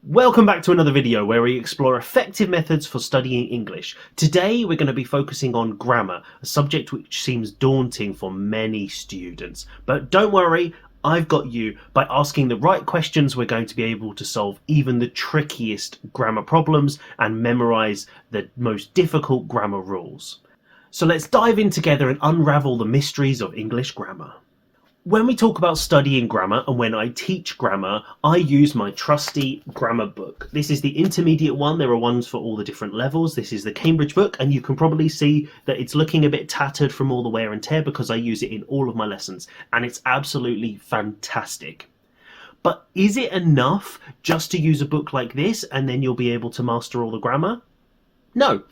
Welcome back to another video where we explore effective methods for studying English. Today we're going to be focusing on grammar, a subject which seems daunting for many students. But don't worry, I've got you. By asking the right questions, we're going to be able to solve even the trickiest grammar problems and memorize the most difficult grammar rules. So let's dive in together and unravel the mysteries of English grammar. When we talk about studying grammar and when I teach grammar, I use my trusty grammar book. This is the intermediate one. There are ones for all the different levels. This is the Cambridge book, and you can probably see that it's looking a bit tattered from all the wear and tear because I use it in all of my lessons, and it's absolutely fantastic. But is it enough just to use a book like this and then you'll be able to master all the grammar? No.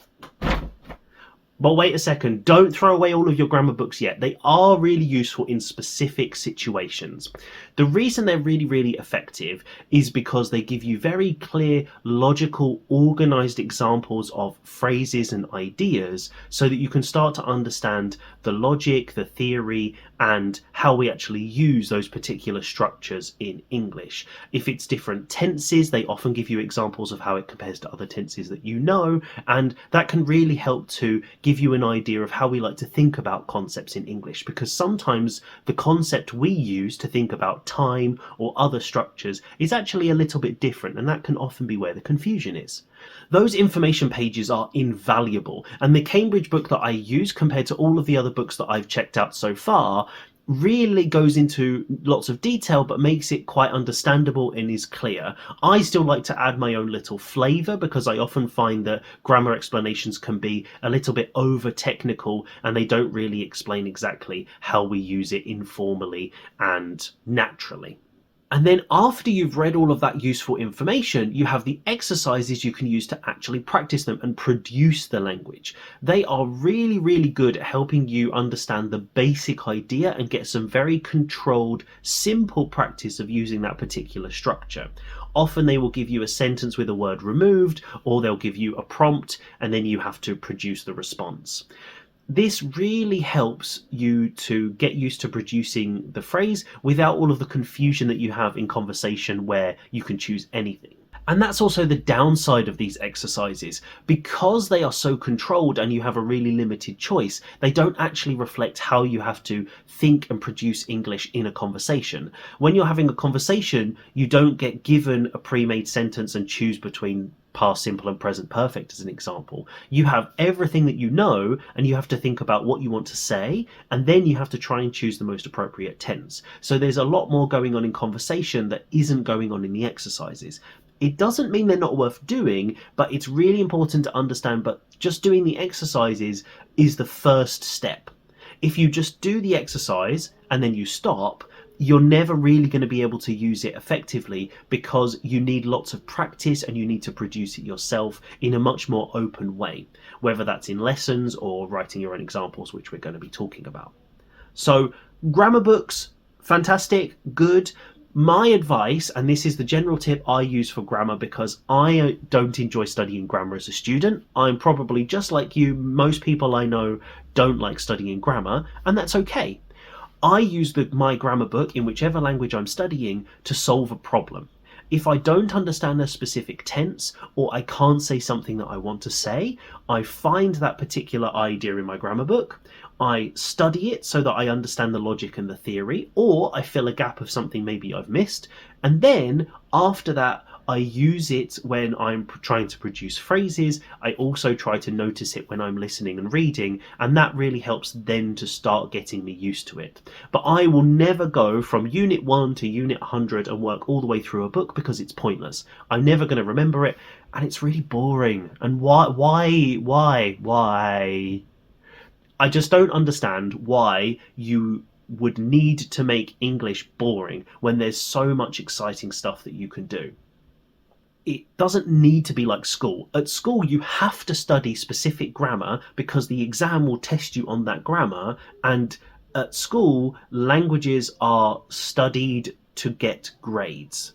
But wait a second, don't throw away all of your grammar books yet. They are really useful in specific situations. The reason they're really effective is because they give you very clear, logical, organized examples of phrases and ideas so that you can start to understand the logic, the theory, and how we actually use those particular structures in English. If it's different tenses, they often give you examples of how it compares to other tenses that you know, and that can really help to give you an idea of how we like to think about concepts in English, because sometimes the concept we use to think about time or other structures is actually a little bit different, and that can often be where the confusion is. Those information pages are invaluable, and the Cambridge book that I use compared to all of the other books that I've checked out so far really goes into lots of detail but makes it quite understandable and is clear. I still like to add my own little flavour because I often find that grammar explanations can be a little bit over technical and they don't really explain exactly how we use it informally and naturally. And then after you've read all of that useful information, you have the exercises you can use to actually practice them and produce the language. They are really good at helping you understand the basic idea and get some very controlled, simple practice of using that particular structure. Often they will give you a sentence with a word removed, or they'll give you a prompt and then you have to produce the response. This really helps you to get used to producing the phrase without all of the confusion that you have in conversation where you can choose anything. And that's also the downside of these exercises. Because they are so controlled and you have a really limited choice, they don't actually reflect how you have to think and produce English in a conversation. When you're having a conversation, you don't get given a pre-made sentence and choose between past simple and present perfect as an example. You have everything that you know and you have to think about what you want to say, and then you have to try and choose the most appropriate tense. So there's a lot more going on in conversation that isn't going on in the exercises. It doesn't mean they're not worth doing, but it's really important to understand, but just doing the exercises is the first step. If you just do the exercise and then you stop, you're never really going to be able to use it effectively because you need lots of practice and you need to produce it yourself in a much more open way, whether that's in lessons or writing your own examples, which we're going to be talking about. So grammar books, fantastic, good. My advice, and this is the general tip I use for grammar because I don't enjoy studying grammar as a student. I'm probably just like you, most people I know don't like studying grammar, and that's okay. I use my grammar book in whichever language I'm studying to solve a problem. If I don't understand a specific tense or I can't say something that I want to say, I find that particular idea in my grammar book, I study it so that I understand the logic and the theory, or I fill a gap of something maybe I've missed, and then after that I use it when I'm trying to produce phrases. I also try to notice it when I'm listening and reading, and that really helps then to start getting me used to it. But I will never go from unit 1 to unit 100 and work all the way through a book because it's pointless. I'm never going to remember it, and it's really boring. And why? I just don't understand why you would need to make English boring when there's so much exciting stuff that you can do. It doesn't need to be like school. At school, you have to study specific grammar because the exam will test you on that grammar. And at school, languages are studied to get grades.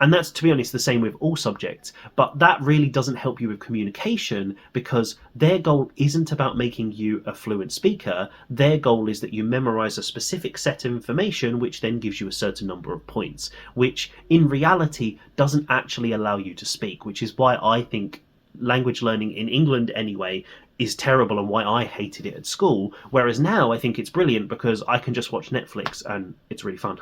And that's, to be honest, the same with all subjects. But that really doesn't help you with communication, because their goal isn't about making you a fluent speaker. Their goal is that you memorize a specific set of information, which then gives you a certain number of points, which in reality doesn't actually allow you to speak, which is why I think language learning in England anyway is terrible, and why I hated it at school. Whereas now I think it's brilliant because I can just watch Netflix and it's really fun.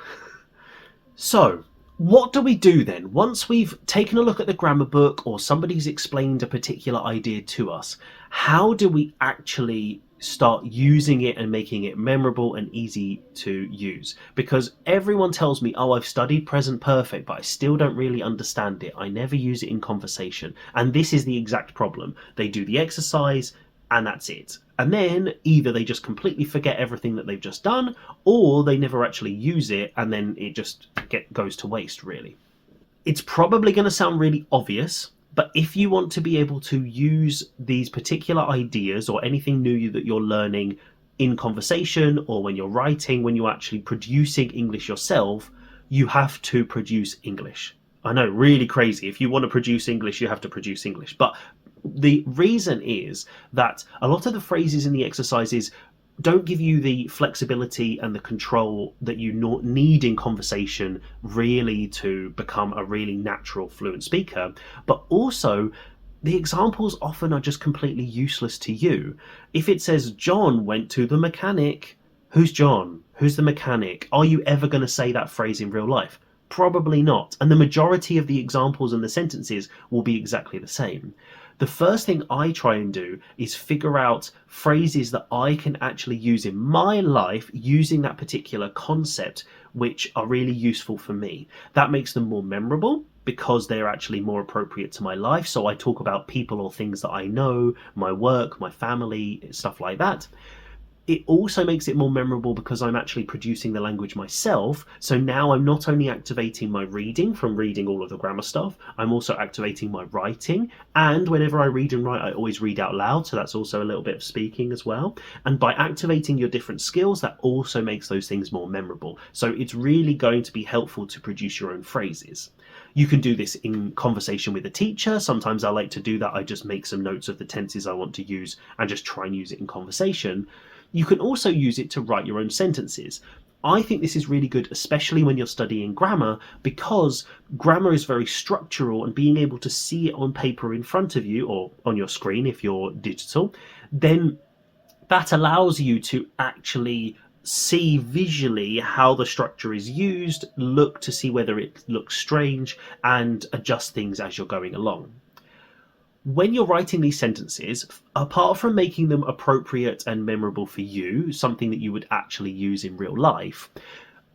So, what do we do then? Once we've taken a look at the grammar book or somebody's explained a particular idea to us, how do we actually start using it and making it memorable and easy to use? Because everyone tells me, oh, I've studied present perfect, but I still don't really understand it. I never use it in conversation. And this is the exact problem. They do the exercise and that's it. And then either they just completely forget everything that they've just done, or they never actually use it, and then it just goes to waste, really. It's probably going to sound really obvious, but if you want to be able to use these particular ideas or anything new that you're learning in conversation, or when you're writing, when you're actually producing English yourself, you have to produce English. I know, really crazy. If you want to produce English, you have to produce English. But the reason is that a lot of the phrases in the exercises don't give you the flexibility and the control that you need in conversation really to become a really natural fluent speaker. But also, the examples often are just completely useless to you. If it says John went to the mechanic, who's John? Who's the mechanic? Are you ever going to say that phrase in real life? Probably not. And the majority of the examples and the sentences will be exactly the same. The first thing I try and do is figure out phrases that I can actually use in my life using that particular concept, which are really useful for me. That makes them more memorable because they're actually more appropriate to my life. So I talk about people or things that I know, my work, my family, stuff like that. It also makes it more memorable because I'm actually producing the language myself. So now I'm not only activating my reading from reading all of the grammar stuff, I'm also activating my writing. And whenever I read and write, I always read out loud. So that's also a little bit of speaking as well. And by activating your different skills, that also makes those things more memorable. So it's really going to be helpful to produce your own phrases. You can do this in conversation with a teacher. Sometimes I like to do that. I just make some notes of the tenses I want to use and just try and use it in conversation. You can also use it to write your own sentences. I think this is really good, especially when you're studying grammar, because grammar is very structural, and being able to see it on paper in front of you or on your screen if you're digital, then that allows you to actually see visually how the structure is used, look to see whether it looks strange, and adjust things as you're going along. When you're writing these sentences, apart from making them appropriate and memorable for you, something that you would actually use in real life,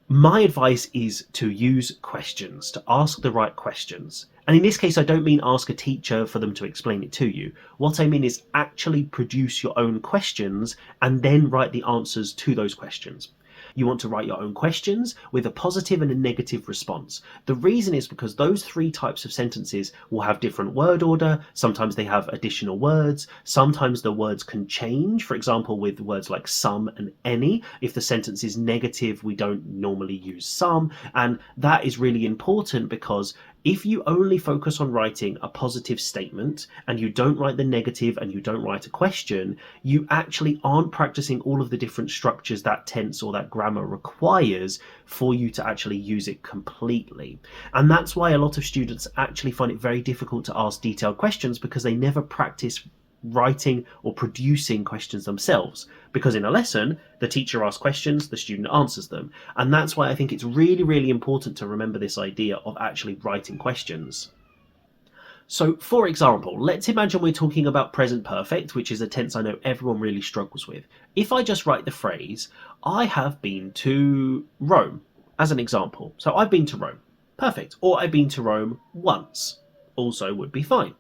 my advice is to use questions, to ask the right questions. And in this case, I don't mean ask a teacher for them to explain it to you. What I mean is actually produce your own questions and then write the answers to those questions. You want to write your own questions with a positive and a negative response. The reason is because those three types of sentences will have different word order. Sometimes they have additional words. Sometimes the words can change. For example, with words like some and any, if the sentence is negative, we don't normally use some. And that is really important because if you only focus on writing a positive statement and you don't write the negative and you don't write a question, you actually aren't practicing all of the different structures that tense or that grammar requires for you to actually use it completely. And that's why a lot of students actually find it very difficult to ask detailed questions, because they never practice writing or producing questions themselves, because in a lesson the teacher asks questions, the student answers them. And that's why I think it's really important to remember this idea of actually writing questions. So for example, let's imagine we're talking about present perfect, which is a tense I know everyone really struggles with. If I just write the phrase, I have been to Rome, as an example. So I've been to Rome, perfect. Or I've been to Rome once, also would be fine.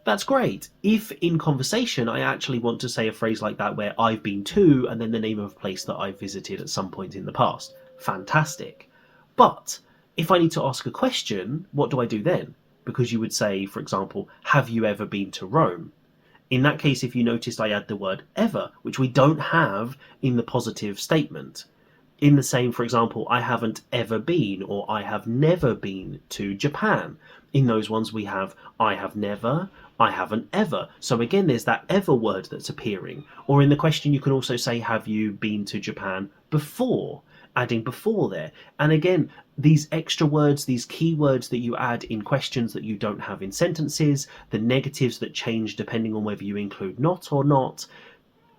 That's great. If in conversation I actually want to say a phrase like that where I've been to and then the name of a place that I've visited at some point in the past, fantastic. But if I need to ask a question, what do I do then? Because you would say, for example, have you ever been to Rome? In that case, if you noticed, I add the word ever, which we don't have in the positive statement. In the same, for example, I haven't ever been or I have never been to Japan. In those ones we have I have never, I haven't ever. So again, there's that ever word that's appearing. Or in the question, you can also say, have you been to Japan before? Adding before there. And again, these extra words, these keywords that you add in questions that you don't have in sentences, the negatives that change depending on whether you include not or not,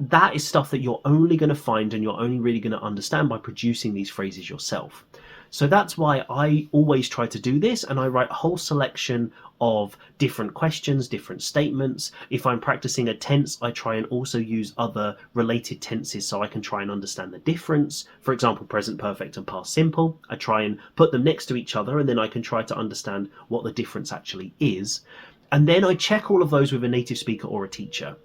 that is stuff that you're only going to find and you're only really going to understand by producing these phrases yourself. So that's why I always try to do this, and I write a whole selection of different questions, different statements. If I'm practicing a tense, I try and also use other related tenses so I can try and understand the difference. For example, present perfect and past simple. I try and put them next to each other, and then I can try to understand what the difference actually is. And then I check all of those with a native speaker or a teacher.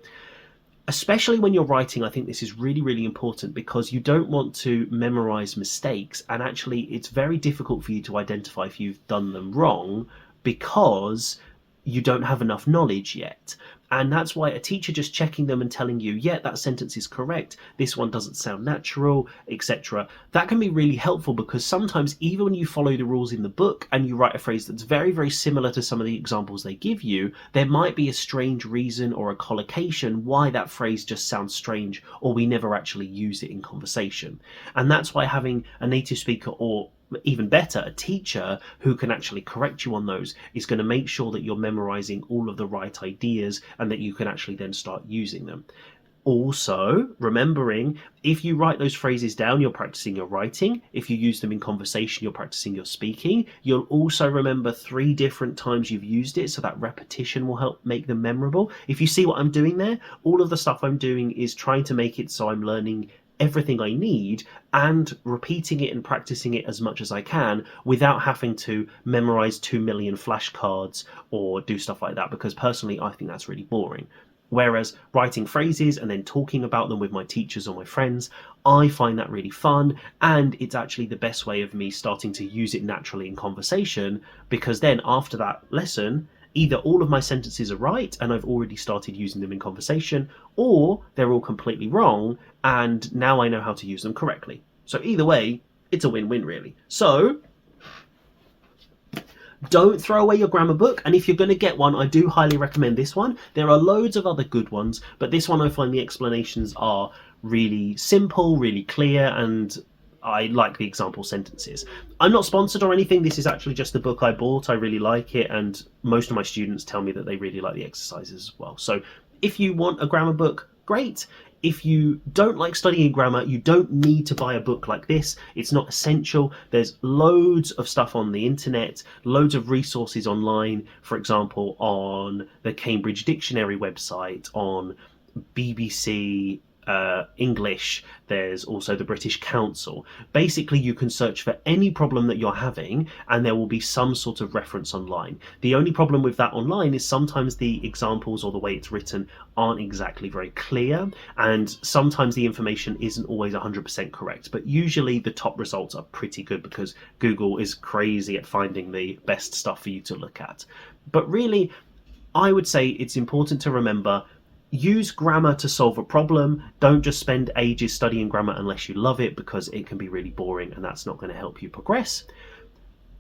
Especially when you're writing, I think this is really, really important because you don't want to memorize mistakes, and actually it's very difficult for you to identify if you've done them wrong because you don't have enough knowledge yet. And that's why a teacher just checking them and telling you, yeah, that sentence is correct, this one doesn't sound natural, etc., that can be really helpful, because sometimes even when you follow the rules in the book and you write a phrase that's very, very similar to some of the examples they give you, there might be a strange reason or a collocation why that phrase just sounds strange, or we never actually use it in conversation. And that's why having a native speaker, or even better, a teacher who can actually correct you on those, is going to make sure that you're memorizing all of the right ideas and that you can actually then start using them. Also, remembering, if you write those phrases down, you're practicing your writing. If you use them in conversation, you're practicing your speaking. You'll also remember 3 different times you've used it, so that repetition will help make them memorable. If you see what I'm doing there, all of the stuff I'm doing is trying to make it so I'm learning everything I need and repeating it and practicing it as much as I can without having to memorize 2 million flashcards or do stuff like that, because personally I think that's really boring. Whereas writing phrases and then talking about them with my teachers or my friends, I find that really fun, and it's actually the best way of me starting to use it naturally in conversation, because then after that lesson, either all of my sentences are right and I've already started using them in conversation, or they're all completely wrong and now I know how to use them correctly. So either way, it's a win-win really. So don't throw away your grammar book, and if you're going to get one, I do highly recommend this one. There are loads of other good ones, but this one I find the explanations are really simple, really clear, and I like the example sentences. I'm not sponsored or anything. This is actually just the book I bought. I really like it, and most of my students tell me that they really like the exercises as well. So if you want a grammar book, great. If you don't like studying grammar, you don't need to buy a book like this. It's not essential. There's loads of stuff on the internet, loads of resources online, for example, on the Cambridge Dictionary website, on BBC English, there's also the British Council. Basically, you can search for any problem that you're having and there will be some sort of reference online. The only problem with that online is sometimes the examples or the way it's written aren't exactly very clear, and sometimes the information isn't always 100% correct, but usually the top results are pretty good because Google is crazy at finding the best stuff for you to look at. But really, I would say it's important to remember, use grammar to solve a problem. Don't just spend ages studying grammar unless you love it, because it can be really boring and that's not going to help you progress.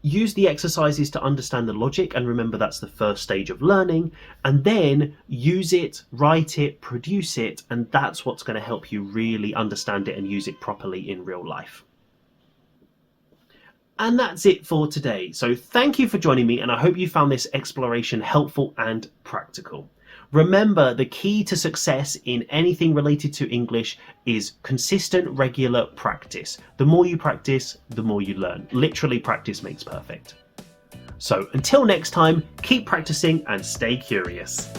Use the exercises to understand the logic, and remember that's the first stage of learning, and then use it, write it, produce it, and that's what's going to help you really understand it and use it properly in real life. And that's it for today. So thank you for joining me, and I hope you found this exploration helpful and practical. Remember, the key to success in anything related to English is consistent, regular practice. The more you practice, the more you learn. Literally, practice makes perfect. So until next time, keep practicing and stay curious.